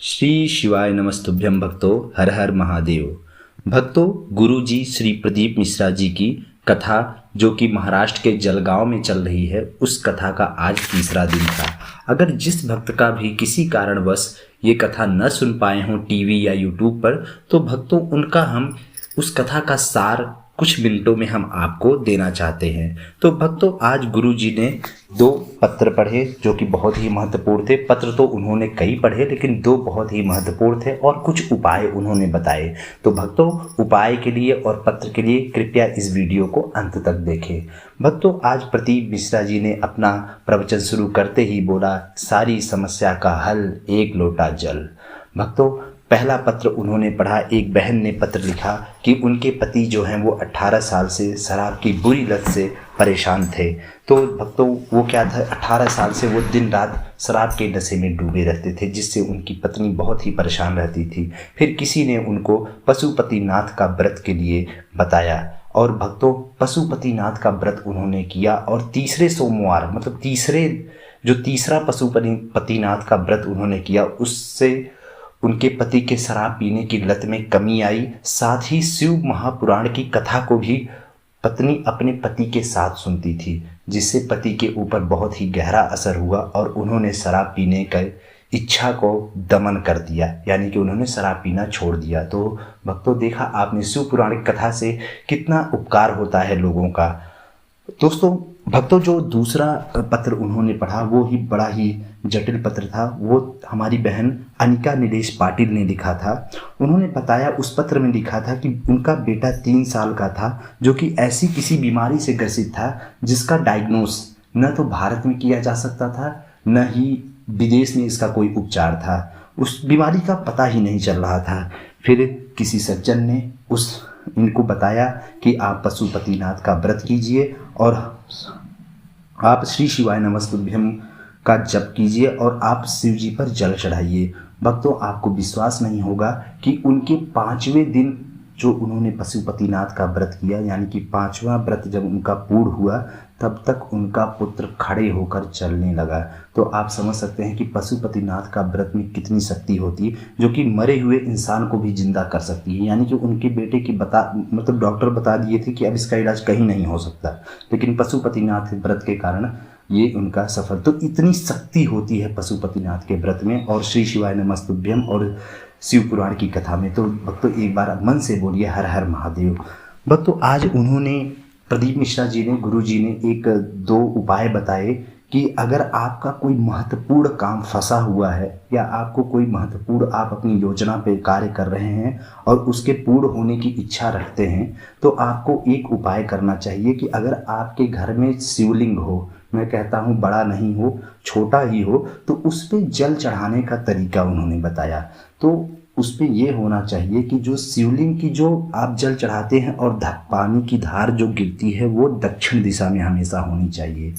श्री शिवाय नमस्तुभ्यं भक्तों, हर हर महादेव। भक्तों, गुरुजी श्री प्रदीप मिश्रा जी की कथा जो कि महाराष्ट्र के जलगांव में चल रही है, उस कथा का आज तीसरा दिन था। अगर जिस भक्त का भी किसी कारणवश ये कथा न सुन पाए हों टीवी या यूट्यूब पर, तो भक्तों उनका हम उस कथा का सार कुछ मिनटों में हम आपको देना चाहते हैं। तो भक्तों, आज गुरुजी ने 2 पत्र पढ़े जो कि बहुत ही महत्वपूर्ण थे। पत्र तो उन्होंने कई पढ़े, लेकिन 2 बहुत ही महत्वपूर्ण थे और कुछ उपाय उन्होंने बताए। तो भक्तों, उपाय के लिए और पत्र के लिए कृपया इस वीडियो को अंत तक देखें। भक्तों, आज प्रदीप मिश्रा जी ने अपना प्रवचन शुरू करते ही बोला, सारी समस्या का हल एक लोटा जल। भक्तों, पहला पत्र उन्होंने पढ़ा। एक बहन ने पत्र लिखा कि उनके पति जो हैं वो 18 साल से शराब की बुरी लत से परेशान थे। तो भक्तों, वो क्या था, 18 साल से वो दिन रात शराब के नशे में डूबे रहते थे, जिससे उनकी पत्नी बहुत ही परेशान रहती थी। फिर किसी ने उनको पशुपतिनाथ का व्रत के लिए बताया और भक्तों, पशुपतिनाथ का व्रत उन्होंने किया और तीसरे सोमवार मतलब तीसरा पशुपतिनाथ का व्रत उन्होंने किया, उससे उनके पति के शराब पीने की लत में कमी आई। साथ ही शिव महापुराण की कथा को भी पत्नी अपने पति के साथ सुनती थी, जिससे पति के ऊपर बहुत ही गहरा असर हुआ और उन्होंने शराब पीने की इच्छा को दमन कर दिया, यानी कि उन्होंने शराब पीना छोड़ दिया। तो भक्तों, देखा आपने शिव पुराण की कथा से कितना उपकार होता है लोगों का। दोस्तों भक्तों, जो दूसरा पत्र उन्होंने पढ़ा वो ही बड़ा ही जटिल पत्र था। वो हमारी बहन अनिका नीलेश पाटिल ने लिखा था। उन्होंने बताया, उस पत्र में लिखा था कि उनका बेटा 3 साल का था, जो कि ऐसी किसी बीमारी से ग्रसित था जिसका डायग्नोस न तो भारत में किया जा सकता था, न ही विदेश में इसका कोई उपचार था। उस बीमारी का पता ही नहीं चल रहा था। फिर किसी सज्जन ने इनको बताया कि आप पशुपतिनाथ का व्रत कीजिए और आप श्री शिवाय नमस्तुभ्यम का जप कीजिए और आप शिव जी पर जल चढ़ाइए। भक्तों, आपको विश्वास नहीं होगा कि उनके 5वें दिन जो उन्होंने पशुपतिनाथ का व्रत किया, यानी कि 5वां व्रत जब उनका पूर्ण हुआ, तब तक उनका पुत्र खड़े होकर चलने लगा। तो आप समझ सकते हैं कि पशुपतिनाथ का व्रत में कितनी शक्ति होती है, जो कि मरे हुए इंसान को भी जिंदा कर सकती है। यानी कि उनके बेटे की डॉक्टर बता दिए थे कि अब इसका इलाज कहीं नहीं हो सकता, लेकिन पशुपतिनाथ व्रत के कारण ये उनका सफल। तो इतनी शक्ति होती है पशुपतिनाथ के व्रत में और श्री शिवाय नमस्तुभ्यम और शिव पुराण की कथा में। तो भक्तों, एक बार मन से बोलिए हर हर महादेव। भक्तों, आज उन्होंने प्रदीप मिश्रा जी ने, गुरु जी ने 1-2 उपाय बताए कि अगर आपका कोई महत्वपूर्ण काम फंसा हुआ है या आपको कोई महत्वपूर्ण, आप अपनी योजना पे कार्य कर रहे हैं और उसके पूर्ण होने की इच्छा रखते हैं, तो आपको एक उपाय करना चाहिए कि अगर आपके घर में शिवलिंग हो, मैं कहता हूँ बड़ा नहीं हो, छोटा ही हो, तो उस पर जल चढ़ाने का तरीका उन्होंने बताया। तो उस पर यह होना चाहिए कि जो शिवलिंग की जो आप जल चढ़ाते हैं और पानी की धार जो गिरती है वो दक्षिण दिशा में हमेशा होनी चाहिए।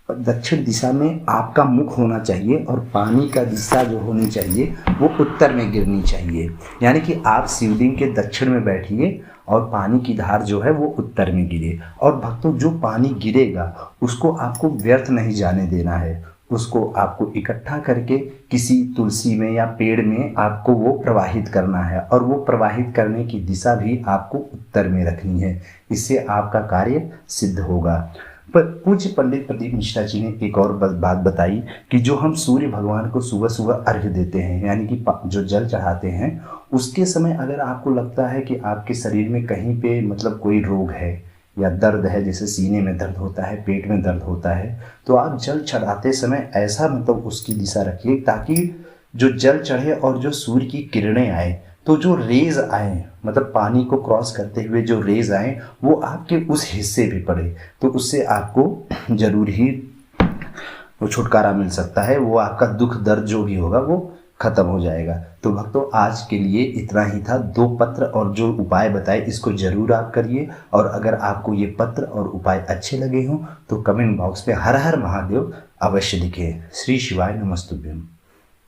दक्षिण दिशा में आपका मुख होना चाहिए और पानी का दिशा जो होनी चाहिए वो उत्तर में गिरनी चाहिए। यानी कि आप शिवलिंग के दक्षिण में बैठिए और पानी की धार जो है वो उत्तर में गिरे। और भक्तों, जो पानी गिरेगा उसको आपको व्यर्थ नहीं जाने देना है, उसको आपको इकट्ठा करके किसी तुलसी में या पेड़ में आपको वो प्रवाहित करना है और वो प्रवाहित करने की दिशा भी आपको उत्तर में रखनी है। इससे आपका कार्य सिद्ध होगा। पर पूज्य पंडित प्रदीप मिश्रा जी ने एक और बात बताई कि जो हम सूर्य भगवान को सुबह सुबह अर्घ्य देते हैं, यानी कि जो जल चढ़ाते हैं, उसके समय अगर आपको लगता है कि आपके शरीर में कहीं पे कोई रोग है या दर्द है, जैसे सीने में दर्द होता है, पेट में दर्द होता है, तो आप जल चढ़ाते समय ऐसा उसकी दिशा रखिए ताकि जो जल चढ़े और जो सूर्य की किरणें आए, तो जो रेज आए, पानी को क्रॉस करते हुए जो रेज आए, वो आपके उस हिस्से पे पड़े, तो उससे आपको जरूर ही वो छुटकारा मिल सकता है। वो आपका दुख दर्द जो भी होगा वो खत्म हो जाएगा। तो भक्तों, आज के लिए इतना ही था। 2 पत्र और जो उपाय बताए, इसको जरूर आप करिए। और अगर आपको ये पत्र और उपाय अच्छे लगे हों तो कमेंट बॉक्स पे हर हर महादेव अवश्य लिखें। श्री शिवाय नमस्तुभ्यम।